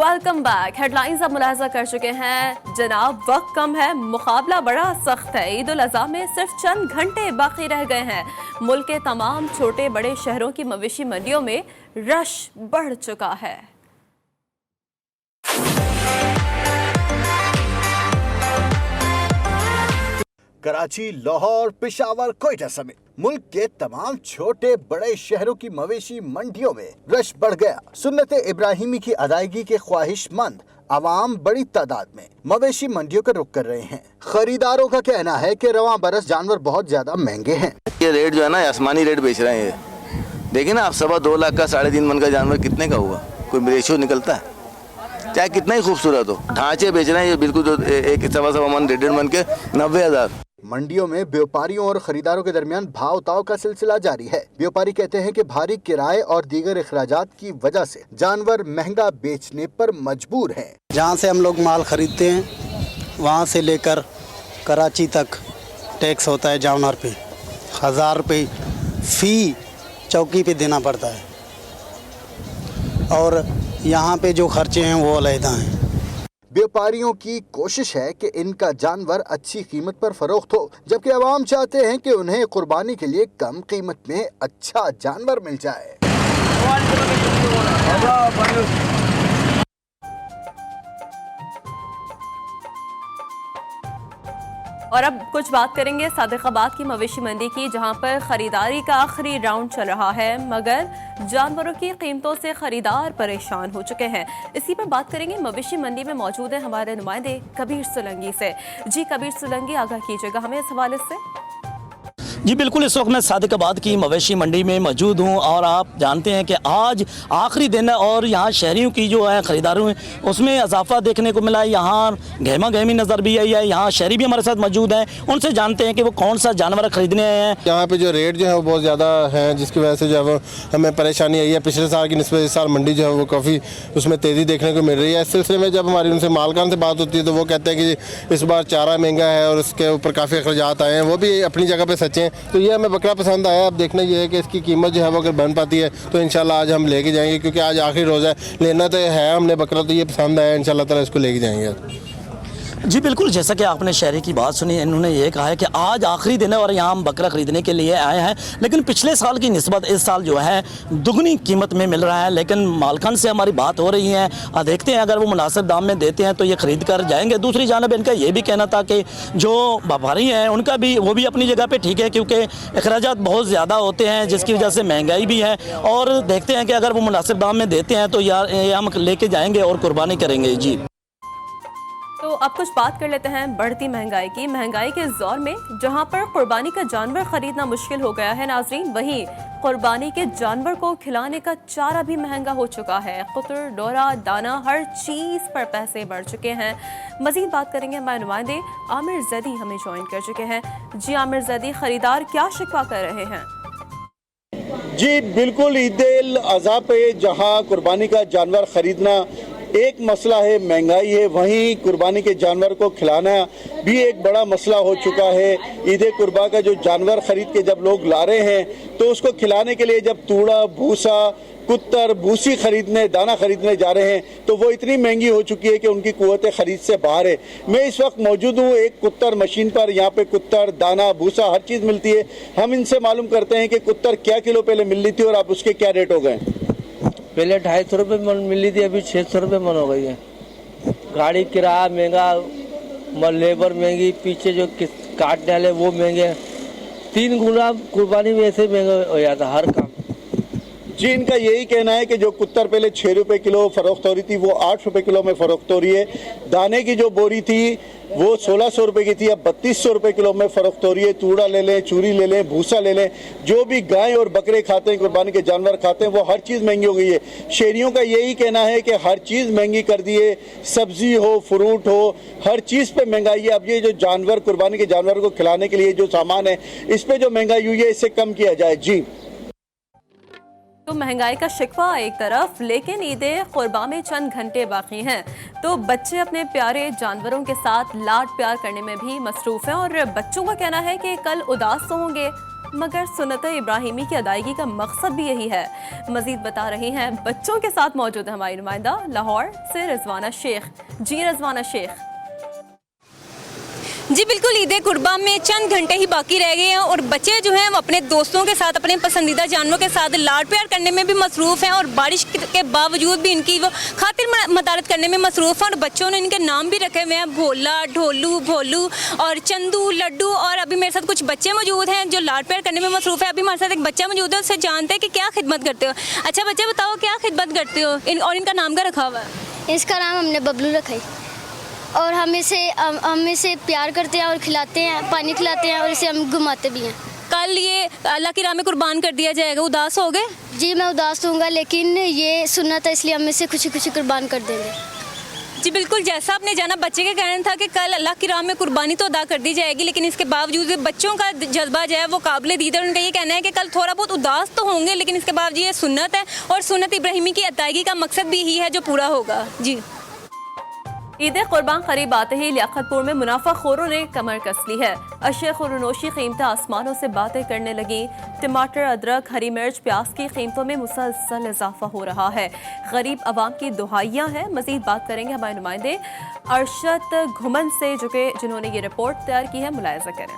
Welcome back. Headlines अब मुलाहजा कर चुके हैं जनाब, वक्त कम है, मुकाबला बड़ा सख्त है। ईद उल अज़हा में सिर्फ चंद घंटे बाकी रह गए हैं। मुल्क के तमाम छोटे बड़े शहरों की मवेशी मंडियों में रश बढ़ चुका है। कराची, लाहौर, पेशावर, कोयटा समेत मुल्क के तमाम छोटे बड़े शहरों की मवेशी मंडियों में रश बढ़ गया। सुन्नत इब्राहिमी की अदायगी के ख्वाहिशमंद आवाम बड़ी तादाद में मवेशी मंडियों का रुख कर रहे हैं। खरीदारों का कहना है कि रवां बरस जानवर बहुत ज्यादा महंगे हैं। ये रेट जो है ना, आसमानी रेट बेच रहे हैं। ये देखिए ना आप, 2.25 लाख का 3.5 मन का जानवर कितने का हुआ? कोई रेशियो निकलता है? चाहे कितना ही खूबसूरत हो, ढांचे बेच रहे हैं ये बिल्कुल, जो एक 1.25 मन 1.5 मन के 90,000। मंडियों में व्यापारियों और खरीदारों के दरमियान भाव ताव का सिलसिला जारी है। व्यापारी कहते हैं कि भारी किराए और दीगर अखराजात की वजह से जानवर महंगा बेचने पर मजबूर हैं। जहाँ से हम लोग माल खरीदते हैं वहाँ से लेकर कराची तक टैक्स होता है जानवर पे। 1000 रुपये फ़ी चौकी पे देना पड़ता है और यहाँ पे जो खर्चे हैं वो अलहदा हैं। व्यापारियों की कोशिश है कि इनका जानवर अच्छी कीमत पर फरोख्त हो, जबकि अवाम चाहते हैं कि उन्हें कुर्बानी के लिए कम कीमत में अच्छा जानवर मिल जाए। और अब कुछ बात करेंगे सादिकाबाद की मवेशी मंडी की, जहां पर खरीदारी का आखिरी राउंड चल रहा है, मगर जानवरों की कीमतों से खरीदार परेशान हो चुके हैं। इसी पर बात करेंगे। मवेशी मंडी में मौजूद है हमारे नुमाइंदे कबीर सोलंकी से। जी कबीर सोलंकी, आगाह कीजिएगा हमें इस हवाले से। जी बिल्कुल, इस वक्त मैं सादिकाबाद की मवेशी मंडी में मौजूद हूं और आप जानते हैं कि आज आखिरी दिन है और यहाँ शहरियों की जो है खरीदारों उसमें इजाफा देखने को मिला है। यहाँ गहमा गहमी नज़र भी आई है। यहाँ शहरी भी हमारे साथ मौजूद हैं, उनसे जानते हैं कि वो कौन सा जानवर खरीदने आए हैं। यहाँ पे जो रेट जो है वो बहुत ज़्यादा है, जिसकी वजह से जो है वो हमें परेशानी आई है। पिछले साल की निस्बत इस साल मंडी जो है वो काफ़ी उसमें तेज़ी देखने को मिल रही है। इस सिलसिले में जब हमारी उनसे मालकान से बात होती है तो वो कहते हैं कि इस बार चारा महंगा है और उसके ऊपर काफ़ी अखराजात आए हैं। वो भी अपनी जगह पर सच्चे हैं। तो ये हमें बकरा पसंद आया। अब देखना ये है कि इसकी कीमत जो है वो अगर बन पाती है तो इंशाल्लाह आज हम लेके जाएंगे, क्योंकि आज आखिरी रोज़ा है। लेना तो है हमने बकरा, तो ये पसंद आया, इंशाल्लाह ताला इसको लेके जाएंगे। जी बिल्कुल, जैसा कि आपने शहरी की बात सुनी, इन्होंने ये कहा है कि आज आखिरी दिन है और यहाँ हम बकरा ख़रीदने के लिए आए हैं, लेकिन पिछले साल की निस्बत इस साल जो है दुगनी कीमत में मिल रहा है। लेकिन मालकान से हमारी बात हो रही है, देखते हैं अगर वो मुनासिब दाम में देते हैं तो ये ख़रीद कर जाएंगे। दूसरी जानब इनका ये भी कहना था कि जो व्यापारी हैं उनका भी वो भी अपनी जगह पर ठीक है, क्योंकि अखराजात बहुत ज़्यादा होते हैं जिसकी वजह से महंगाई भी है, और देखते हैं कि अगर वो मुनासिब दाम में देते हैं तो यार हम लेके जाएंगे और कुर्बानी करेंगे। जी तो अब कुछ बात कर लेते हैं बढ़ती महंगाई की। महंगाई के दौर में जहां पर कुर्बानी का जानवर खरीदना मुश्किल हो गया है नाजरीन, वहीं कुर्बानी के जानवर को खिलाने का चारा भी महंगा हो चुका है। कुतर, डोरा, दाना, हर चीज पर पैसे बढ़ चुके हैं। मजीद बात करेंगे, हमारे नुमाइंदे आमिर जैदी हमें ज्वाइन कर चुके हैं। जी आमिर जैदी, खरीदार क्या शिकवा कर रहे हैं? जी बिल्कुल, ईद उल अज़हा पे जहां कुर्बानी का जानवर खरीदना एक मसला है, महंगाई है, वहीं कुर्बानी के जानवर को खिलाना भी एक बड़ा मसला हो चुका है। ईद कुर्बा का जो जानवर खरीद के जब लोग ला रहे हैं तो उसको खिलाने के लिए जब तूड़ा, भूसा, कुत्तर, भूसी खरीदने, दाना खरीदने जा रहे हैं तो वो इतनी महंगी हो चुकी है कि उनकी कुव्वत खरीद से बाहर है। मैं इस वक्त मौजूद हूँ एक कुत्तर मशीन पर। यहाँ पे कुत्तर, दाना, भूसा हर चीज़ मिलती है। हम इनसे मालूम करते हैं कि कुत्तर क्या किलो पहले मिल रही थी और अब उसके क्या रेट हो गए। पहले 250 रुपये मन मिल रही थी, अभी 600 रुपये मन हो गई है। गाड़ी किराया महंगा, लेबर महंगी, पीछे जो काट डाले वो महंगे। 3 गुना कुर्बानी में ऐसे महंगा हो जाता हर काम। जी इनका यही कहना है कि जो कुत्तर पहले 6 रुपये किलो फरोख्त हो रही थी वो 8 रुपये किलो में फरोख्त हो रही है। दाने की जो बोरी थी वो 1600 रुपये की थी, अब 3200 रुपये किलो में फरोख्त हो रही है। तूड़ा ले लें, चूरी ले लें, भूसा ले लें, जो भी गाय और बकरे खाते हैं, कुर्बानी के जानवर खाते हैं, वो हर चीज़ महंगी हो गई है। शहरियों का यही कहना है कि हर चीज़ महंगी कर दी है, सब्जी हो, फ्रूट हो, हर चीज़ पे महंगाई है। अब ये जो जानवर, कुर्बानी के जानवर को खिलाने के लिए जो सामान है, इस पर जो महंगाई हुई है इससे कम किया जाए। जी तो महंगाई का शिकवा एक तरफ, लेकिन ईद कुर्बा में चंद घंटे बाकी हैं, तो बच्चे अपने प्यारे जानवरों के साथ लाड प्यार करने में भी मसरूफ हैं और बच्चों का कहना है कि कल उदास तो होंगे मगर सुन्नत इब्राहिमी की अदायगी का मकसद भी यही है। मजीद बता रही हैं बच्चों के साथ मौजूद है हमारी नुमाइंदा लाहौर से रिजवाना शेख। जी रिजवाना शेख। जी बिल्कुल, ईद कुर्बान में चंद घंटे ही बाकी रह गए हैं और बच्चे जो हैं वो अपने दोस्तों के साथ, अपने पसंदीदा जानवरों के साथ लाड प्यार करने में भी मसरूफ़ हैं और बारिश के बावजूद भी इनकी वो खातिर मदारत करने में मसरूफ़ हैं। और बच्चों ने इनके नाम भी रखे हुए हैं, भोला, ढोलू, भोलू और चंदू, लड्डू। और अभी मेरे साथ कुछ बच्चे मौजूद हैं जो लाड प्यार करने में मसरूफ़ है। अभी हमारे साथ एक बच्चा मौजूद है, उससे जानते हैं कि क्या खिदमत करते हो। अच्छा बच्चे बताओ, क्या खिदमत करते हो और इनका नाम क्या रखा हुआ है? इसका नाम हमने बबलू रखा है और हम इसे प्यार करते हैं और खिलाते हैं, पानी खिलाते हैं और इसे हम घुमाते भी हैं। कल ये अल्लाह की राह में कुर्बान कर दिया जाएगा, उदास हो गए? जी मैं उदास होऊंगा, लेकिन ये सुन्नत है इसलिए हम इसे खुशी खुशी कुर्बान कर देंगे। जी बिल्कुल, जैसा आपने जाना बच्चे का कहना था कि कल अल्लाह की राह में कुर्बानी तो अदा कर दी जाएगी, लेकिन इसके बावजूद बच्चों का जज्बा जो है वो काबिल दीद है। उनका ये कहना है कि कल थोड़ा बहुत उदास तो होंगे, लेकिन इसके बावजूद ये सुन्नत है और सुन्नत इब्राहिमी की अदायगी का मकसद भी यही है जो पूरा होगा। जी ईद कुर्बान करीब आते ही लियाकतपुर में मुनाफाखोरों ने कमर कस ली है। अशिया खुरनोशी कीमतें आसमानों से बातें करने लगी। टमाटर, अदरक, हरी मिर्च, प्याज की कीमतों में मुसलसल इजाफा हो रहा है। गरीब आवाम की दुहाइयाँ हैं। मजीद बात करेंगे हमारे नुमाइंदे अरशद घुमन से जिन्होंने ये रिपोर्ट तैयार की है। मुलायजा करें।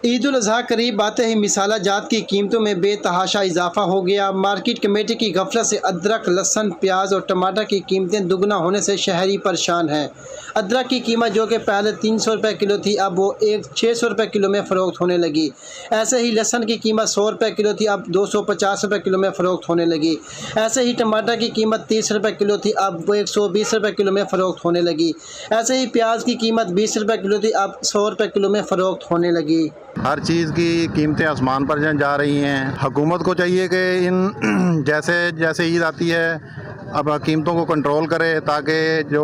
ईद उल अजहा करीब आते ही मिसाला जात की कीमतों में बेतहाशा इजाफा हो गया। मार्केट कमेटी की गफलत से अदरक, लहसुन, प्याज और टमाटर की कीमतें दुगना होने से शहरी परेशान हैं। अदरक की कीमत जो कि पहले 300 रुपये किलो थी, अब वो 600 रुपये किलो में फ़रोख्त होने लगी। ऐसे ही लहसुन की कीमत 100 रुपये किलो थी, अब 250 रुपये किलो में फ़रोख्त होने लगी। ऐसे ही टमाटर की कीमत 30 रुपये किलो थी, अब वो 120 रुपये किलो में फ़रोख्त होने लगी। ऐसे ही प्याज की कीमत 20 रुपये किलो थी, अब 100 रुपये किलो में फ़रोख्त होने लगी। हर चीज़ की कीमतें आसमान पर जा रही हैं। हुकूमत को चाहिए कि इन जैसे ईद आती है अब कीमतों को कंट्रोल करे ताकि जो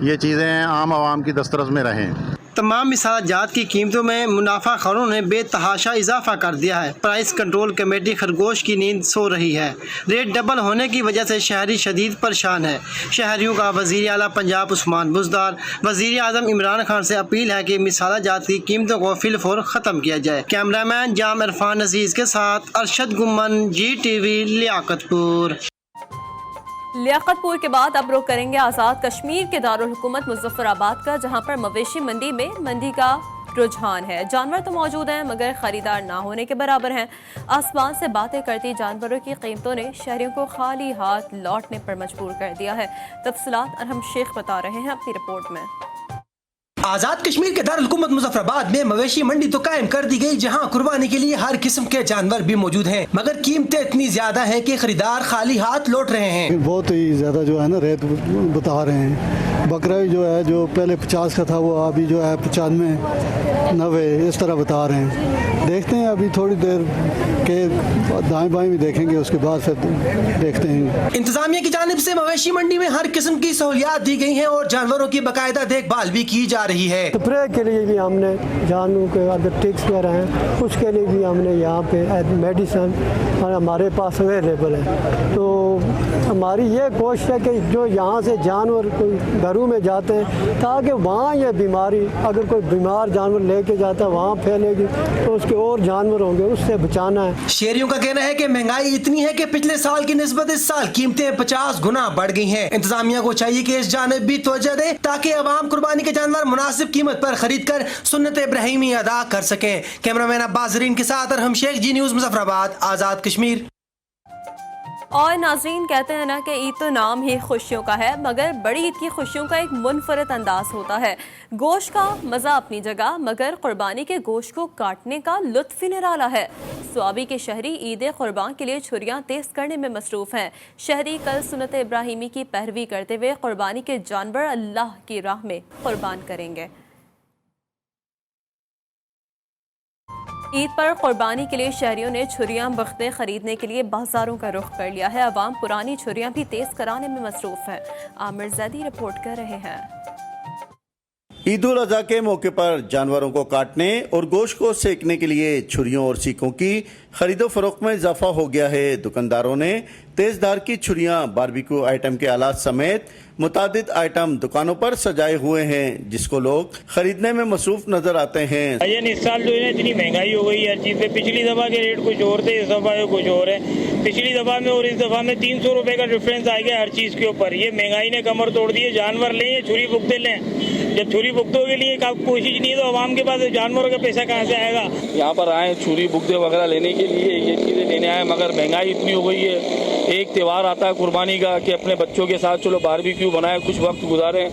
ये चीज़ें आम आवाम की दस्तरस में रहें। तमाम मिसाला जात की कीमतों में मुनाफाखोरों ने बेतहाशा इजाफा कर दिया है। प्राइस कंट्रोल कमेटी खरगोश की नींद सो रही है। रेट डबल होने की वजह से शहरी शदीद परेशान है। शहरियों का वज़ीर आला पंजाब उस्मान बुज़दार वज़ीर आज़म इमरान खान से अपील है कि मिसाला जात की कीमतों को फिलफौर ख़त्म किया जाए। कैमरामैन जाम इरफान अजीज़ के साथ अरशद गुम्मन, GTV लियाकतपुर। लियाकतपुर के बाद अब रुख करेंगे आज़ाद कश्मीर के दारुल हुकूमत मुजफ्फराबाद का, जहां पर मवेशी मंडी का रुझान है। जानवर तो मौजूद हैं मगर खरीदार ना होने के बराबर हैं। आसमान से बातें करती जानवरों की कीमतों ने शहरियों को खाली हाथ लौटने पर मजबूर कर दिया है। तफसीलात अरहम शेख बता रहे हैं अपनी रिपोर्ट में। आजाद कश्मीर के दारुल हुकूमत मुजफ्फराबाद में मवेशी मंडी तो कायम कर दी गई, जहां कुर्बानी के लिए हर किस्म के जानवर भी मौजूद हैं, मगर कीमतें इतनी ज्यादा हैं कि खरीदार खाली हाथ लौट रहे हैं। बहुत ही ज्यादा जो है ना रेट बता रहे हैं। बकरा जो है जो पहले 50 का था वो अभी जो है 95, 90 इस तरह बता रहे हैं। देखते हैं अभी थोड़ी देर के दाएं बाएं भी देखेंगे, उसके बाद फिर देखते हैं। इंतजामिया की जानिब से मवेशी मंडी में हर किस्म की सहूलियात दी गई हैं और जानवरों की बाकायदा देखभाल भी की जा रही है। स्प्रे के लिए भी हमने जानवरों के अगर टिक्स वगैरह हैं उसके लिए भी हमने यहाँ पे मेडिसन हमारे पास अवेलेबल है। तो हमारी ये कोशिश है कि जो यहाँ से जानवर कोई घरों में जाते हैं ताकि वहाँ ये बीमारी अगर कोई बीमार जानवर लेके जाता है वहाँ फैलेगी तो उसके और जानवर होंगे, उससे बचाना है। शहरियों का कहना है कि महंगाई इतनी है कि पिछले साल की निस्बत इस साल कीमतें 50 गुना बढ़ गई हैं। इंतजामिया को चाहिए कि इस जानिब भी तवज्जो दे ताकि अवाम कुर्बानी के जानवर मुनासिब कीमत पर खरीद कर सुन्नत इब्राहिमी अदा कर सकें। कैमरामैन अब्बास ज़रीन के साथ अरहम शेख, जी न्यूज़ मुजफ्फराबाद, आज़ाद कश्मीर। और नाजरीन कहते हैं ना कि ईद तो नाम ही खुशियों का है, मगर बड़ी ईद की खुशियों का एक मुनफरद अंदाज होता है। गोश्त का मज़ा अपनी जगह, मगर कुर्बानी के गोश्त को काटने का लुत्फ ही निराला है। स्वाबी के शहरी ईद कुर्बान के लिए छुरियां तेज करने में मसरूफ़ हैं। शहरी कल सुन्नत इब्राहिमी की पैरवी करते हुए कुर्बानी के जानवर अल्लाह की राह में कुर्बान करेंगे। ईद पर कुर्बानी के लिए शहरियों ने छुरियां बख्ते खरीदने के लिए बाजारों का रुख कर लिया है। अवाम पुरानी छुरियां भी तेज कराने में मसरूफ है। आमिर ज़ैदी रिपोर्ट कर रहे हैं। ईद उल अजहा के मौके पर जानवरों को काटने और गोश्त को सेकने के लिए छुरियों और सीकों की खरीदो फरोख्त में इजाफा हो गया है। दुकानदारों ने तेजधार की छुरियां, बारबेक्यू आइटम के आलात समेत मुतादिद आइटम दुकानों पर सजाए हुए हैं, जिसको लोग खरीदने में मसरूफ नजर आते हैं। इस साल जो है इतनी महंगाई हो गई है हर चीज़ पे। पिछली दफ़ा के रेट कुछ और थे, इस दफ़ा कुछ और है। पिछली दफ़ा में और इस दफ़ा में 300 रुपए का डिफरेंस आ गया हर चीज़ के ऊपर। ये महंगाई ने कमर तोड़ दी है। जानवर लें या छुरी भुगते लें, जब छुरी भुगतों के लिए कोशिश नहीं तो आवाम के पास जानवरों का पैसा कहाँ से आएगा। यहाँ पर आए छुरी भुगते वगैरह लेने के लिए, ये चीज़ें लेने आए, मगर महंगाई इतनी हो गई है। एक त्यौहार आता है कुर्बानी का कि अपने बच्चों के साथ चलो बारबेक्यू बनाए, कुछ वक्त गुजारें,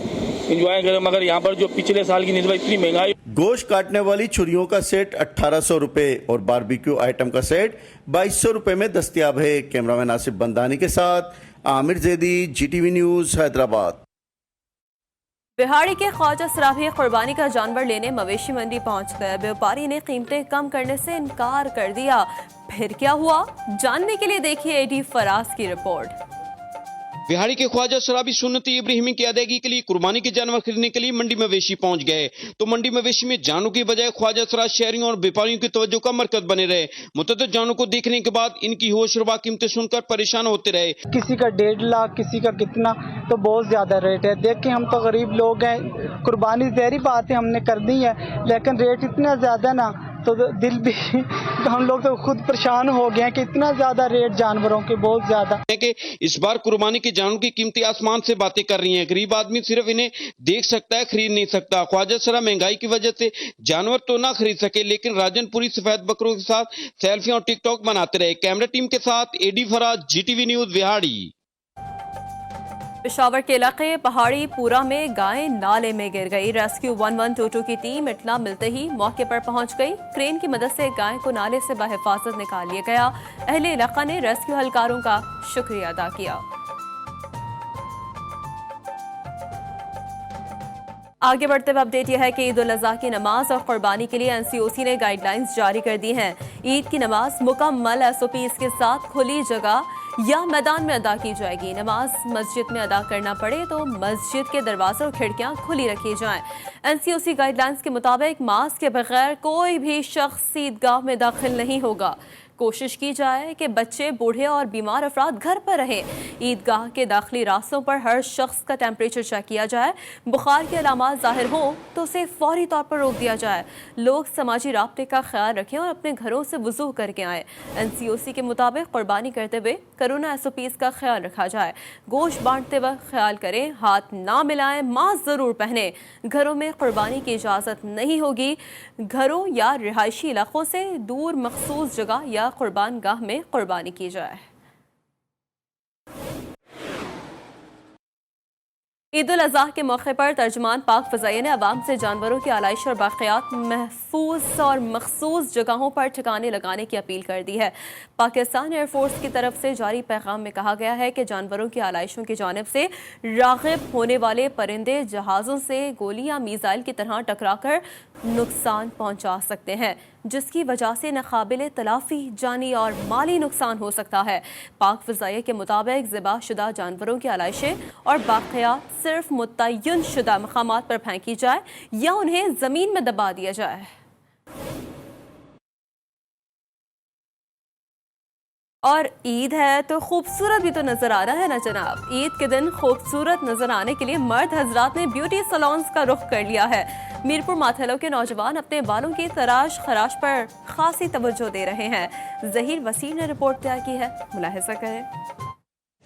एंजॉय करें, मगर यहाँ पर जो पिछले साल की निस्बत इतनी महंगाई। गोश्त काटने वाली छुरियों का सेट 1800 रुपए और बारबेक्यू आइटम का सेट 2200 रुपए में दस्तयाब है। कैमरामैन आसिफ बंदानी के साथ आमिर जैदी, GTV न्यूज, हैदराबाद। बिहाड़ी के ख्वाजा सराफी कुर्बानी का जानवर लेने मवेशी मंडी पहुंच गए। व्यापारी ने कीमतें कम करने से इनकार कर दिया। फिर क्या हुआ, जानने के लिए देखिए AD फराज की रिपोर्ट। बिहाड़ी के ख्वाजा सराफी सुन्नती इब्राहिमी की अदायगी के लिए कुर्बानी के जानवर खरीदने के लिए मंडी मवेशी पहुंच गए, तो मंडी मवेशी में जानों की बजाय ख्वाजा सराफ शहरियों और व्यापारियों की तवज्जो का मरकज बने रहे। मुतअद्दिद जानों को देखने के बाद इनकी होशरुबा कीमतें सुनकर परेशान होते रहे। किसी का 1.5 लाख, किसी का कितना, तो बहुत ज्यादा रेट है। देख के हम तो गरीब लोग हैं, कुर्बानी ज़हरी बात है हमने कर दी है, लेकिन रेट इतना ज्यादा ना तो दिल भी हम लोग तो खुद परेशान हो गए हैं कि इतना ज्यादा रेट जानवरों के, बहुत ज्यादा। इस बार कुर्बानी के जानवरों की कीमतें आसमान से बातें कर रही हैं। गरीब आदमी सिर्फ इन्हें देख सकता है, खरीद नहीं सकता। ख्वाजा सरा महंगाई की वजह से जानवर तो ना खरीद सके, लेकिन राजनपुरी सफेद बकरों के साथ सेल्फी और टिकटॉक बनाते रहे। कैमरा टीम के साथ AD फराज, GTV न्यूज, बिहाड़ी। पेशावर के इलाके पहाड़ी पूरा में गाय नाले में गिर गई। रेस्क्यू 1122 की टीम इत्तला मिलते ही मौके पर पहुंच गई। क्रेन की मदद से गाय को नाले से बहिफाजत निकाल लिया गया। अहले इलाका ने रेस्क्यू एहलकारों का शुक्रिया अदा किया। आगे बढ़ते हुए अपडेट यह है कि ईद उल अज़हा की नमाज और कुर्बानी के लिए NCOC ने गाइडलाइंस जारी कर दी हैं। ईद की नमाज मुकम्मल SOPs के साथ खुली जगह या मैदान में अदा की जाएगी। नमाज मस्जिद में अदा करना पड़े तो मस्जिद के दरवाजे और खिड़कियां खुली रखी जाएं। NCOC गाइडलाइंस के मुताबिक मास्क के बगैर कोई भी शख्स ईदगाह में दाखिल नहीं होगा। कोशिश की जाए कि बच्चे, बूढ़े और बीमार अफराद घर पर रहें। ईदगाह के दाखिली रास्तों पर हर शख्स का टेम्परेचर चेक किया जाए। बुखार के अलामात जाहिर हो तो उसे फौरी तौर पर रोक दिया जाए। लोग समाजी राब्ते का ख्याल रखें और अपने घरों से वुज़ू करके आएँ। NCOC के मुताबिक कुर्बानी करते हुए कोरोना SOPs का ख्याल रखा जाए। गोश्त बांटते वक्त ख्याल करें, हाथ ना मिलाएं, मास्क ज़रूर पहने। घरों में कुर्बानी की इजाज़त नहीं होगी। घरों या रिहायशी इलाकों से दूर मखसूस जगह या कुर्बान गाह में कुर्बानी की जाए। ईद उल अज़हा के मौके पर तर्जुमान पाक फ़ज़ाइया ने अवाम से जानवरों की आलाइश और बाक़ियात महफूज और मखसूस जगहों पर ठिकाने लगाने की अपील कर दी है। पाकिस्तान एयरफोर्स की तरफ से जारी पैगाम में कहा गया है कि जानवरों की आलाइशों की जानिब से राग़िब होने वाले परिंदे जहाज़ों से गोली या मीज़ाइल की तरह टकराकर नुकसान पहुँचा सकते हैं, जिसकी वजह से नाकाबिले तलाफ़ी जानी और माली नुकसान हो सकता है। पाक फ़ज़ाइया के मुताबिक ज़िबा शुदा जानवरों की आलाइशें और बाक़ियात सिर्फ मुतय्यन शुदा मकामात पर फेंकी जाए या उन्हें ज़मीन में दबा दिया जाए। और ईद है तो खूबसूरत भी तो नजर आ रहा है ना जनाब। ईद के दिन खूबसूरत नजर आने के लिए मर्द हजरात ने ब्यूटी सैलून्स का रुख कर लिया है। मीरपुर माथेलो के नौजवान अपने बालों की तराश खराश पर खासी तवज्जो दे रहे हैं। ज़हीर वसीर ने रिपोर्ट तैयार की है, मुलाहिजा करें।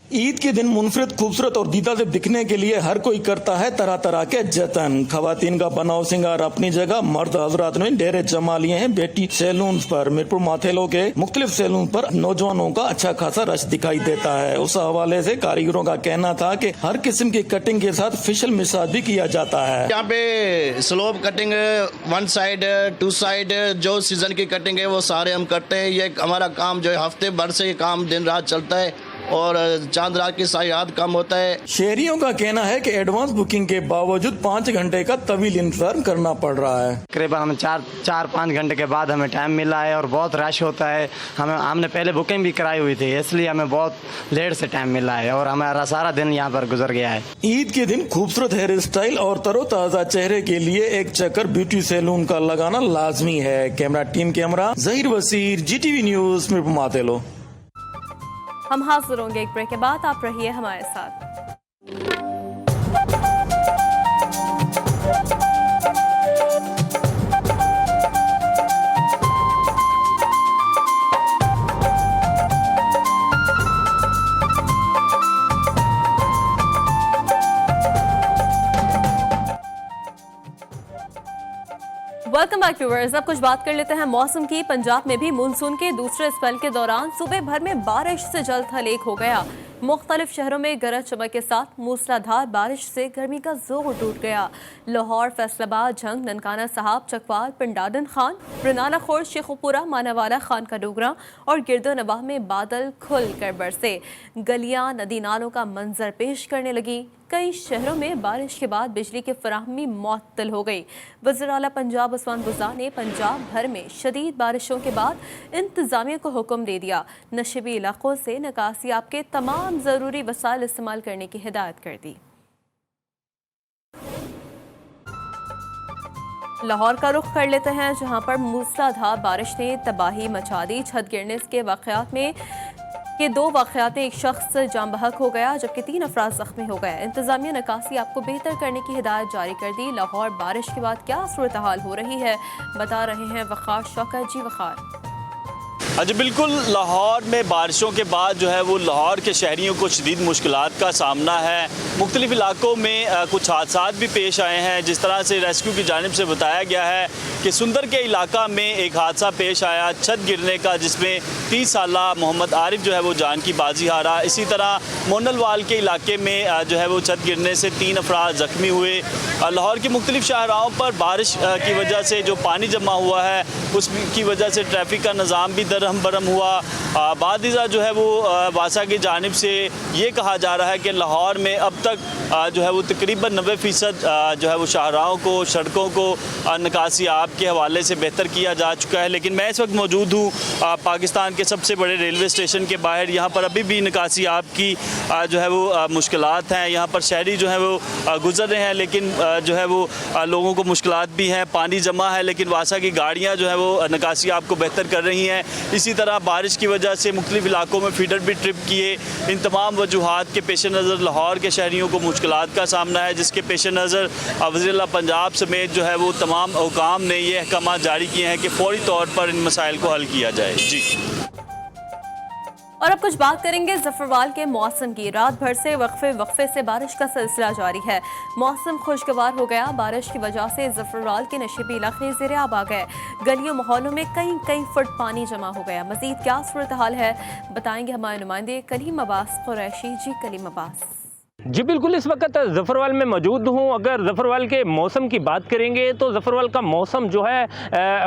ईद के दिन मुनफरद, खूबसूरत और दीदा से दिखने के लिए हर कोई करता है तरह तरह के जतन। खवातीन का बनाव सिंगार अपनी जगह, मर्द हजरात ने डेरे जमा लिए हैं ब्यूटी सैलून पर। मीरपुर माथेलो के मुख्तलिफ सैलून पर नौजवानों का अच्छा खासा रश दिखाई देता है। उस हवाले से कारीगरों का कहना था कि हर किस्म की कटिंग के साथ फेशियल मसाज भी किया जाता है। यहाँ पे स्लोप कटिंग, 1 साइड, 2 साइड, जो सीजन की कटिंग है वो सारे हम करते हैं। ये हमारा काम जो है हफ्ते भर से काम दिन रात चलता है और चांद रात की सायात कम होता है। शहरियों का कहना है कि एडवांस बुकिंग के बावजूद 5 घंटे का तवील इंतजार करना पड़ रहा है। करीबन हमें 4-5 घंटे के बाद हमें टाइम मिला है और बहुत रश होता है। हमने पहले बुकिंग भी कराई हुई थी, इसलिए हमें बहुत लेट से टाइम मिला है और हमारा सारा दिन यहाँ पर गुजर गया है। ईद के दिन खूबसूरत हेयर स्टाइल और तरोताजा चेहरे के लिए एक चक्कर ब्यूटी सैलून का लगाना लाजमी है। Camera team camera Zaheer Wasir, GTV news, Mirpur Mathelo. हम हाजिर होंगे एक ब्रेक के बाद, आप रहिए हमारे साथ। Welcome back viewers. अब कुछ बात कर लेते हैं मौसम की। पंजाब में भी मानसून के दूसरे स्पेल के दौरान सुबह भर में बारिश से जल थल एक हो गया। मुख्तलिफ शहरों में गरज चमक के साथ मूसलाधार बारिश से गर्मी का जोर टूट गया। लाहौर, फैसलाबाद, झंग, ननकाना साहब, चकवाल, पिंडाडन खान, रनाना खोर, शेखुपुरा, मानावाला, खान का डोगरा और गिरदो नवाह में बादल खुल कर बरसे। गलियां नदी नालों का मंजर पेश करने लगी। कई शहरों में बारिश के बाद बिजली की फराहमी मुअत्तल हो गई। वज़ीर आला पंजाब उस्मान बुज़ा ने पंजाब भर में शदीद बारिशों के बाद इंतजामिया को हुक्म दे दिया। नशीबी इलाकों से निकासियाब के तमाम ज़रूरी वसाइल इस्तेमाल करने की हिदायत कर दी। लाहौर का रुख कर लेते हैं, जहां पर मूसलाधार बारिश ने तबाही मचा दी। छत गिरने के वाक़यात में दो वाक़यात में एक शख्स जाम बहक हो गया जबकि 3 अफराद जख्मी हो गए। इंतजामिया निकासी आपको बेहतर करने की हिदायत जारी कर दी। लाहौर बारिश के बाद क्या सूरत हाल हो रही है, बता रहे हैं वक़ार शौकत। जी वक़ार। जी बिल्कुल, लाहौर में बारिशों के बाद जो है वो लाहौर के शहरियों को शदीद मुश्किलात का सामना है। मुख्तलिफ इलाकों में कुछ हादसा भी पेश आए हैं। जिस तरह से रेस्क्यू की जानिब से बताया गया है कि सुंदर के इलाका में एक हादसा पेश आया छत गिरने का, जिसमें 30 साला मोहम्मद आरिफ जो है वो जान की बाजी हारा। इसी तरह मोनलवाल के इलाके में जो है वो छत गिरने से 3 अफराद ज़ख्मी हुए। लाहौर की मुख्तलिफ शाहराहों पर बारिश की वजह से जो पानी जमा हुआ है उसकी वजह से ट्रैफिक का निज़ाम भी दरहम बरहम हुआ। बादिज़ा जो है वो वासा की जानिब से ये कहा जा रहा है कि लाहौर में अब तक जो है वो तकरीबन 90% जो है वो शाहराहों को, सड़कों को निकासी आब के हवाले से बेहतर किया जा चुका है। लेकिन मैं इस वक्त मौजूद हूँ पाकिस्तान के सबसे बड़े रेलवे स्टेशन के बाहर। यहाँ पर अभी भी निकासी आब की जो है वो मुश्किलात हैं। यहाँ पर शहरी जो है वो गुजर रहे हैं, लेकिन जो है वो लोगों को मुश्किलात भी हैं। पानी जमा है, लेकिन वासा की गाड़ियाँ जो है वो निकासी आब को बेहतर कर रही हैं। इसी तरह बारिश की वजह से मुख्तलिफ इलाकों में फीडर भी ट्रिप किए। इन तमाम वजूहात के पेश नज़र लाहौर के शहरियों को मुश्किलात का सामना है, जिसके पेश नज़र वज़ीर आला पंजाब समेत जो है वो तमाम हुकाम ने ये अहकाम जारी किए हैं कि फौरी तौर पर इन मसाइल को हल किया जाए। जी। और अब कुछ बात करेंगे जफरवाल के मौसम की। रात भर से वक्फे से बारिश का सिलसिला जारी है। मौसम खुशगवार हो गया। बारिश की वजह से जफरवाल के नशीबी इलाके ज़ेरे आब आ गए। गलियों मोहल्लों में कई फुट पानी जमा हो गया। मजीद क्या सूरत हाल है, बताएंगे हमारे नुमाइंदे कलीम अब्बास कुरैशी। जी कलीम अब्बास। जी बिल्कुल, इस वक्त ज़फ़रवाल में मौजूद हूँ। अगर ज़फ़रवाल के मौसम की बात करेंगे तो ज़फ़रवाल का मौसम जो है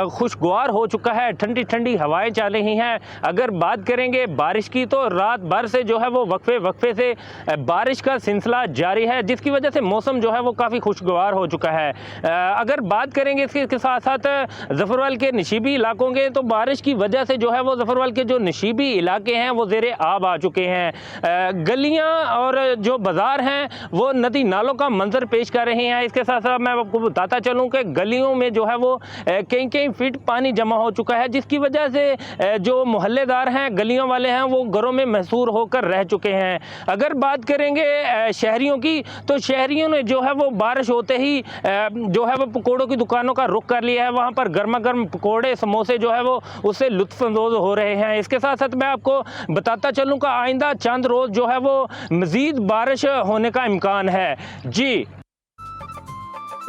खुशगवार हो चुका है। ठंडी ठंडी हवाएं चल रही हैं। अगर बात करेंगे बारिश की तो रात भर से जो है वो वक्फे से बारिश का सिलसिला जारी है, जिसकी वजह से मौसम जो है वो काफ़ी खुशगवार हो चुका है। अगर बात करेंगे इसके साथ साथ ज़फ़रवाल के नशीबी इलाकों के, तो बारिश की वजह से जो है वो ज़फ़रवाल के जो नशीबी इलाके हैं वो ज़ेरे आब आ चुके हैं। गलियाँ और जो बाजार हैं वो नदी नालों का मंजर पेश कर रहे हैं। इसके साथ साथ मैं आपको बताता चलूं कि गलियों में जो है वो कई फीट पानी जमा हो चुका है, जिसकी वजह से जो मोहल्लेदार हैं, गलियों वाले हैं, वो घरों में महसूर होकर रह चुके हैं। अगर बात करेंगे शहरियों की, तो शहरियों ने जो है वो बारिश होते ही जो है वो पकौड़ों की दुकानों का रुख कर लिया है। वहाँ पर गर्मा गर्म पकौड़े, समोसे जो है वो उससे लुत्फ़अंदोज़ हो रहे हैं। इसके साथ साथ मैं आपको बताता चलूँ कि आइंदा चंद रोज़ जो है वो मज़ीद बारिश होने का इम्कान है। जी।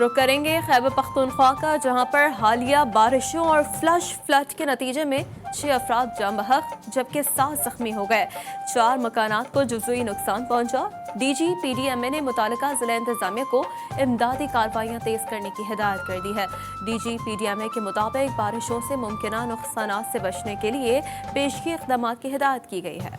रुक करेंगे खैबर पख्तूनख्वा का, जहां पर हालिया बारिशों और फ्लश फ्लड के नतीजे में 6 अफराद जाम बहक जबकि 7 जख्मी हो गए। 4 मकानात को जुज़ई नुकसान पहुंचा। DG PDMA ने मुतालिका ज़िला इंतजामिया को इमदादी कार्रवाइयाँ तेज़ करने की हिदायत कर दी है। DG PDMA के मुताबिक बारिशों से मुमकिना नुकसानात से बचने के लिए पेशगी इक़दाम की हिदायत की गई है।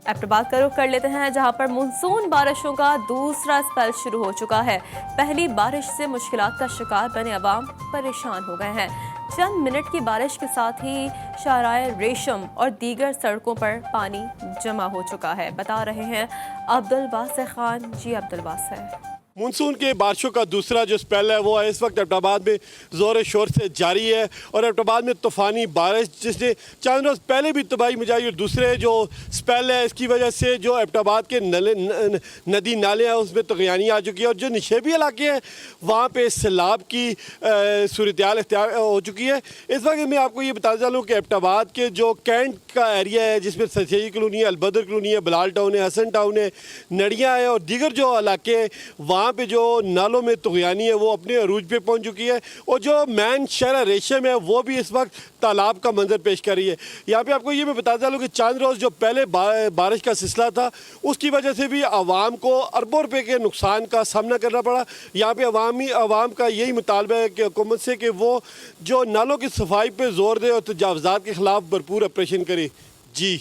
अहमदाबाद का रुख कर लेते हैं, जहां पर मानसून बारिशों का दूसरा स्पेल शुरू हो चुका है। पहली बारिश से मुश्किलात का शिकार बने अवाम परेशान हो गए हैं। चंद मिनट की बारिश के साथ ही शाहराए रेशम और दीगर सड़कों पर पानी जमा हो चुका है, बता रहे हैं अब्दुल वासिक खान। जी अब्दुल वासिक। मानसून के बारिशों का दूसरा जो स्पेल है वो है इस वक्त एबटाबाद में ज़ोर शोर से जारी है और एबटाबाद में तूफ़ानी बारिश जिसने चंद रोज़ पहले भी तबाही मचाई और दूसरे जो स्पेल है इसकी वजह से जो एबटाबाद के नदी नाले हैं उसमें तगयानी आ चुकी है और जो निशेबी इलाके हैं वहाँ पे सैलाब की सूरत-ए-हाल इख्तियार हो चुकी है। इस वक्त मैं आपको ये बताना चाहूँ कि एबटाबाद के जो कैंट का एरिया है जिसमें सचेई कॉलोनी है, अलबदर कॉलोनी है, बलाल टाउन है, हसन टाउन है, नड़िया है और दीगर जो इलाके हैं वहाँ पे जो नालों में तुग़यानी है वो अपने अरूज पे पहुंच चुकी है और जो मैन शहर रेशम है वो भी इस वक्त तालाब का मंजर पेश कर रही है। यहाँ पे आपको ये मैं बताता चलूँ कि चंद रोज़ जो पहले बारिश का सिलसिला था उसकी वजह से भी आवाम को अरबों रुपये के नुकसान का सामना करना पड़ा। यहाँ पे आवाम का यही मुतालबा है कि हुकूमत से कि वो जो नालों की सफाई पर जोर दे और तजावज़ात के ख़िलाफ़ भरपूर ऑपरेशन करे। जी।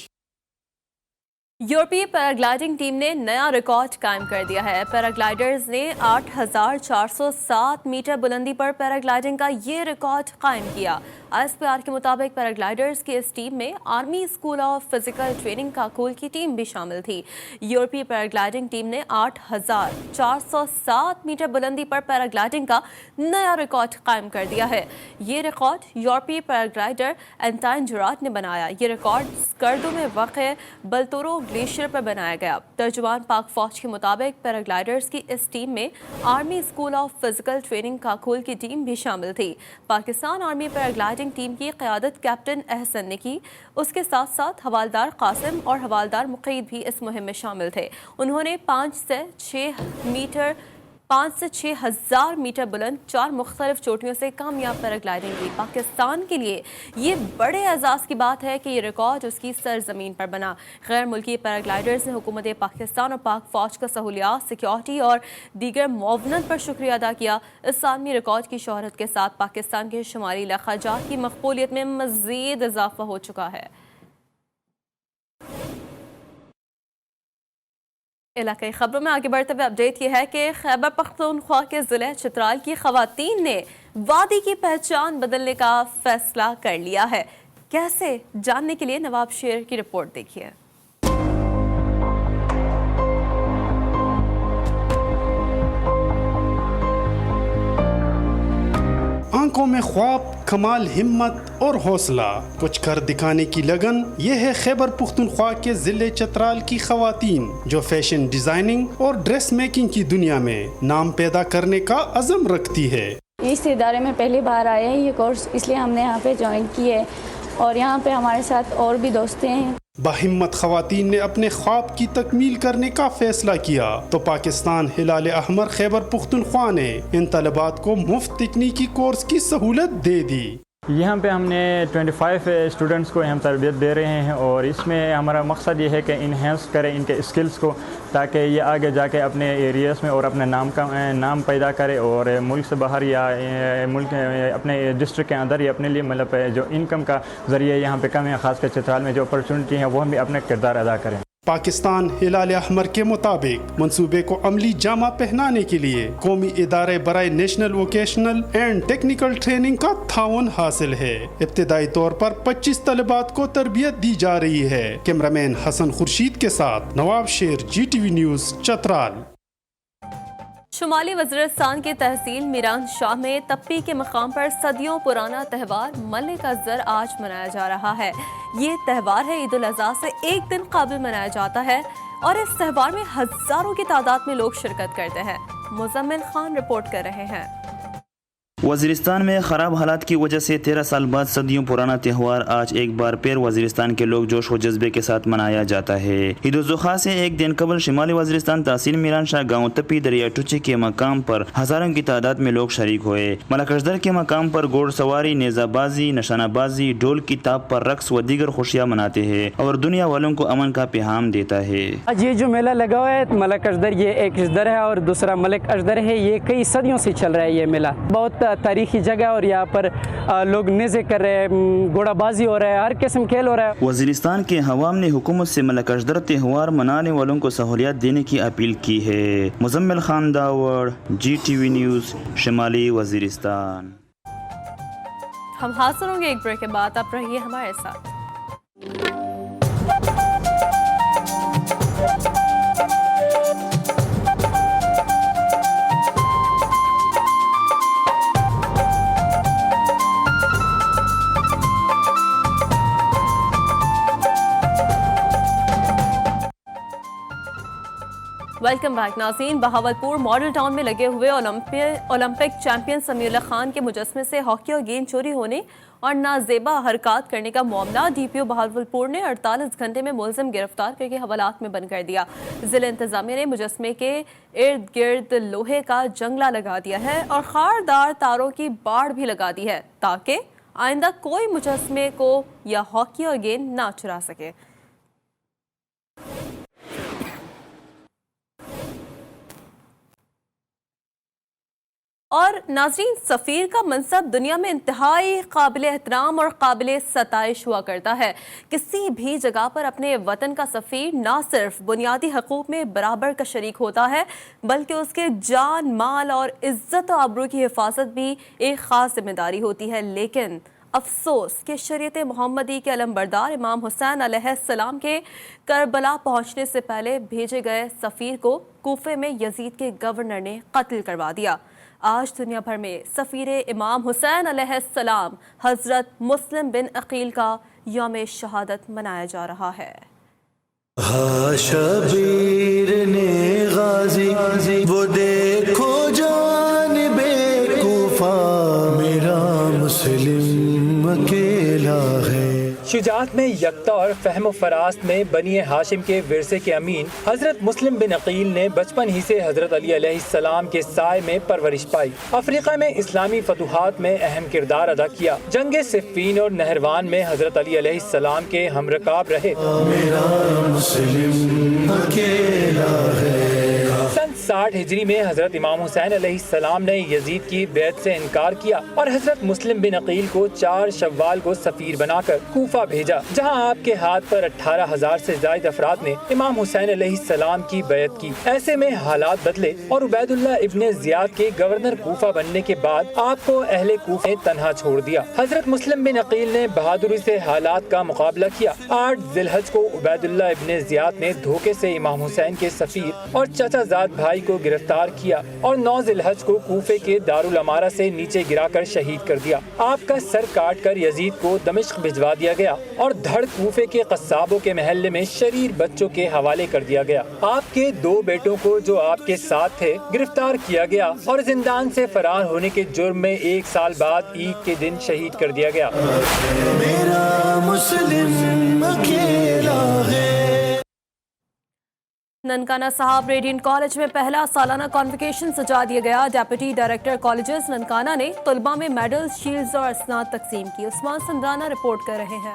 यूरोपीय पैराग्लाइडिंग टीम ने नया रिकॉर्ड कायम कर दिया है। पैराग्लाइडर्स ने 8,407 मीटर बुलंदी पर पैराग्लाइडिंग का ये रिकॉर्ड कायम किया। ISPR के मुताबिक पैराग्लाइडर्स की इस टीम में army school of physical training Kakul की टीम भी शामिल थी। यूरोपीय पैराग्लाइडिंग टीम ने 8,407 मीटर बुलंदी पर पैराग्लाइडिंग का नया रिकॉर्ड कायम कर दिया है। ये रिकॉर्ड यूरोपीय पैराग्लाइडर एंटाइन जुराट ने बनाया। ये रिकॉर्ड स्कर्दो में वाक़े बलतोरो ग्लेशियर पर बनाया गया। तर्जुमान पाक फौज के मुताबिक पैराग्लाइडर्स की इस टीम में army school of physical training Kakul की टीम भी शामिल थी। पाकिस्तान आर्मी पैराग्लाइडिंग टीम की क़यादत कैप्टन अहसन ने की। उसके साथ साथ हवालदार कासिम और हवालदार मुक़ीद भी इस मुहिम में शामिल थे। उन्होंने 5 से 6,000 मीटर बुलंद 4 मुख्तलिफ चोटियों से कामयाब पैराग्लाइडिंग की। पाकिस्तान के लिए ये बड़े एजाज़ की बात है कि ये रिकॉर्ड उसकी सरजमीन पर बना। गैर मुल्की पैराग्लाइडर्स ने हुकूमत पाकिस्तान और पाक फ़ौज का सहूलियात, सिक्योरिटी और दीगर मुआवनत पर शुक्रिया अदा किया। इस आलमी रिकॉर्ड की शोहरत के साथ पाकिस्तान के शुमाली इलाक़ाजात की मकबूलियत में मज़ीद इजाफा हो चुका है। इलाकाई खबरों में आगे बढ़ते हुए अपडेट यह है कि खैबर पख्तूनख्वा के ज़िले चित्राल की ख़वातीन ने वादी की पहचान बदलने का फैसला कर लिया है। कैसे, जानने के लिए नवाब शेर की रिपोर्ट देखिए। आंखों में ख्वाब, कमाल हिम्मत और हौसला, कुछ कर दिखाने की लगन, ये है खैबर पुख्तूनख्वा के ज़िले चतराल की ख़वातीन जो फैशन डिज़ाइनिंग और ड्रेस मेकिंग की दुनिया में नाम पैदा करने का अज़म रखती है। इस इदारे में पहली बार आए हैं ये कोर्स, इसलिए हमने यहाँ पे ज्वाइन किया है और यहाँ पे हमारे साथ और भी दोस्तें हैं। बाहिम्मत ख़वातीन ने अपने ख्वाब की तकमील करने का फैसला किया तो पाकिस्तान हिलाल अहमर खैबर पुख्तूनख्वा ने इन तलबात को मुफ्त तकनीकी कोर्स की सहूलत दे दी। यहाँ पे हमने 25 स्टूडेंट्स को हम तरबियत दे रहे हैं और इसमें हमारा मकसद ये है कि इन्हेंस करें इनके स्किल्स को, ताकि ये आगे जाके अपने एरियाज़ में और अपने नाम पैदा करे और मुल्क से बाहर या मुल्क अपने डिस्ट्रिक्ट के अंदर या अपने लिए मतलब जो इनकम का ज़रिए यहाँ पे कम है, ख़ासकर चित्राल में जो अपॉर्चुनिटी है वो हम भी अपने किरदार अदा करें। पाकिस्तान हिलाल अहमर के मुताबिक मंसूबे को अमली जामा पहनाने के लिए कौमी इदारे बराए national vocational and technical training का ताउन हासिल है। इब्तिदाई तौर पर 25 तलबात को तरबियत दी जा रही है। कैमरामैन हसन खुर्शीद के साथ नवाब शेर, GTV न्यूज़, चतराल। शुमाली वज़ीरिस्तान के तहसील मीरान शाह में तप्पी के मकाम पर सदियों पुराना त्यौहार मल्लिक अज़र आज मनाया जा रहा है। ये त्यौहार है ईद उल अज़हा से एक दिन कबल मनाया जाता है और इस त्यौहार में हज़ारों की तादाद में लोग शिरकत करते हैं। मुज़म्मिल खान रिपोर्ट कर रहे हैं। वज़ीरिस्तान में ख़राब हालात की वजह से 13 साल बाद सदियों पुराना त्यौहार आज एक बार फिर वज़ीरिस्तान के लोग जोश व जज्बे के साथ मनाया जाता है। ईद उल ज़ुहा से एक दिन कबल शिमाली वज़ीरिस्तान तहसील मीरान शाह गाँव तप्पी दरिया टुची के मकाम पर हज़ारों की तादाद में लोग शरीक हुए। मलक अजदर के मकाम पर घोड़सवारी, नेज़ाबाजी, नशानाबाजी, ढोल की ताप पर रक्स व दीगर खुशियाँ मनाते हैं और दुनिया वालों को अमन का पैगाम देता है। आज ये जो मेला लगा हुआ है मलक अजदर, ये एक अजदर है और दूसरा मलिक अजदर है। ये कई सदियों से चल रहा है ये मेला, बहुत तारीखी जगह और यहाँ पर लोग नेज़े कर रहे हैं, घोड़ाबाजी हो रहा है, हर किस्म खेल हो रहा है। वज़ीरिस्तान के हवाम ने हुकूमत से मलक अजदर त्यौहार मनाने वालों को सहूलियत देने की अपील की है। मुज़म्मिल खान दावड़, GTV न्यूज़, शिमाली वज़ीरिस्तान। हम हाजिर होंगे एक ब्रेक के बाद, आप रहिए हमारे साथ। वेलकम बैक नाज़रीन। बहावलपुर मॉडल टाउन में लगे हुए ओलंपिक चैंपियन समीउल्लाह खान के मुजस्मे से हॉकी और गेंद चोरी होने और नाजेबा हरकत करने का मामला डीपीओ बहावलपुर ने 48 घंटे में मुलजिम गिरफ्तार करके हवालात में बंद कर दिया। जिला इंतजामिया ने मुजस्मे के इर्द गिर्द लोहे का जंगला लगा दिया है और खारदार तारों की बाड़ भी लगा दी है ताकि आइंदा कोई मुजस्मे को या हॉकी और गेंद ना चुरा सके। और नाज़रीन, सफ़ीर का मनसब दुनिया में इंतहाई काबिल एहतराम और काबिल सताइश हुआ करता है। किसी भी जगह पर अपने वतन का सफ़ीर ना सिर्फ बुनियादी हकूक़ में बराबर का शरीक होता है बल्कि उसके जान माल और इज़्ज़त और आबरू की हिफाजत भी एक ख़ास जिम्मेदारी होती है। लेकिन अफसोस कि शरीयत मोहम्मदी के अलमबरदार इमाम हुसैन अलैहिस्सलाम के करबला पहुँचने से पहले भेजे गए सफ़ीर को कूफे में यजीद के गवर्नर ने कत्ल करवा दिया। आज दुनिया भर में सफ़ीर इमाम हुसैन अलैहिस्सलाम हज़रत मुस्लिम बिन अकील का यौम शहादत मनाया जा रहा है। शबीर ने गाजी वो देखो जान बेकूफा मेरा मुस्लिम अकेला है। शुजात में यकता और फहम फरास्त में बनी हाशिम के विरसे के अमीन हजरत मुस्लिम बिन अकील ने बचपन ही से हजरत अली अलैहिस्सलाम के साए में परवरिश पाई। अफ्रीका में इस्लामी फतुहात में अहम किरदार अदा किया। जंगे सिफ़ीन और नहरवान में हजरत अली अलैहिस्सलाम के हमरकाब रहे। सन 60 हिजरी में हजरत इमाम हुसैन अलैहिस्सलाम ने यजीद की बैत से इनकार किया और हजरत मुस्लिम बिन अकील को 4 शव्वाल को सफीर बनाकर कूफा भेजा, जहां आपके हाथ पर 18,000 से ज्यादा अफराद ने इमाम हुसैन अलैहिस्सलाम की बैत की। ऐसे में हालात बदले और उबैदुल्लाह इब्ने ज़ियाद के गवर्नर कूफा बनने के बाद आपको अहले कूफा ने तन्हा छोड़ दिया। हजरत मुस्लिम बिन अकील ने बहादुरी से हालात का मुकाबला किया। 8 ज़िलहज को उबैदुल्लाह इब्ने ज़ियाद ने धोखे से इमाम हुसैन के सफीर और चचाजाद भाई को गिरफ्तार किया और 9 ज़िलहज को कूफे के दारुल अमारा से नीचे गिराकर शहीद कर दिया। आपका सर काट कर यजीद को दमिश्क भिजवा दिया गया और धड़ कूफे के कस्साबों के महल्ले में शरीर बच्चों के हवाले कर दिया गया। आपके 2 बेटों को जो आपके साथ थे गिरफ्तार किया गया और जिंदान से फरार होने के जुर्म में 1 साल बाद ईद के दिन शहीद कर दिया गया। मेरा मुस्लिम अकेला है। ननकाना साहब रेडियंट कॉलेज में पहला सालाना कॉन्वोकेशन सजा दिया गया। डेप्यूटी डायरेक्टर कॉलेजेस ननकाना ने तलबा में मेडल, शील्ड्स और असनाद तकसीम की। उस्मान संद्राना रिपोर्ट कर रहे हैं।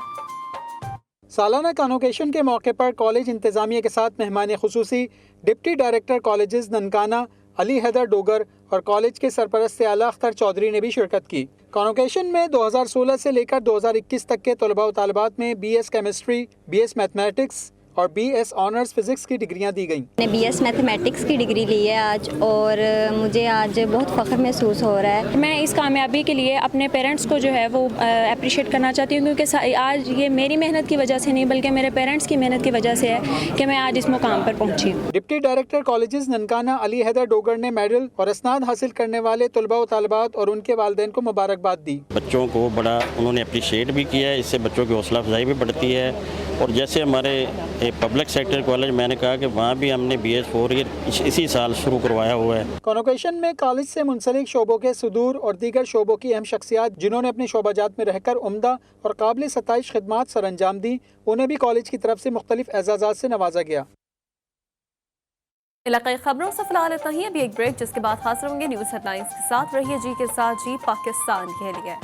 सालाना कॉन्वोकेशन के मौके पर कॉलेज इंतजामिया के साथ मेहमान खुसूसी deputy director colleges Nankana Ali Haider Dogar और कॉलेज के सरपरस्त आला अख्तर चौधरी ने भी शिरकत की। कॉन्वोकेशन में 2016 से लेकर 2021 तक के तलबा व तालिबात में BS केमिस्ट्री, BS मैथमेटिक्स और BS ऑनर्स फिजिक्स की डिग्रियां दी गईं। मैंने BS मैथमेटिक्स की डिग्री ली है आज और मुझे आज बहुत फ़ख्र महसूस हो रहा है। मैं इस कामयाबी के लिए अपने पेरेंट्स को जो है वो अप्रिशिएट करना चाहती हूँ, क्योंकि आज ये मेरी मेहनत की वजह से नहीं बल्कि मेरे पेरेंट्स की मेहनत की वजह से है कि मैं आज इस मुकाम पर पहुँची। Deputy director colleges Nankana Ali Haider Dogar ने मेडल और असनाद हासिल करने वाले तलबा व तालिबात और उनके वालिदैन को मुबारकबाद दी। बच्चों को बड़ा उन्होंने अप्रिशिएट भी किया है, इससे बच्चों की हौसला अफजाई भी बढ़ती है। और जैसे हमारे पब्लिक सेक्टर कॉलेज, मैंने कहा कि वहाँ भी हमने BS 4 ईयर इसी साल शुरू करवाया हुआ है। कॉन्वोकेशन में कॉलेज से मुंसलिक शोबों के सुदूर और दीगर शोबों की अहम शख्सियात जिन्होंने अपने शोबाजात में रहकर उम्दा और काबिल सताइश खिदमात सर अंजाम दी, उन्हें भी कॉलेज की तरफ से मुख्तलिफ एजाज़ात से नवाजा गया। इलाकाई खबरों से फिलहाल इतना ही। अभी एक ब्रेक, जिसके बाद हाजिर होंगे न्यूज़ हेडलाइंस के साथ। रहिए जी के साथ जी पाकिस्तान के लिए।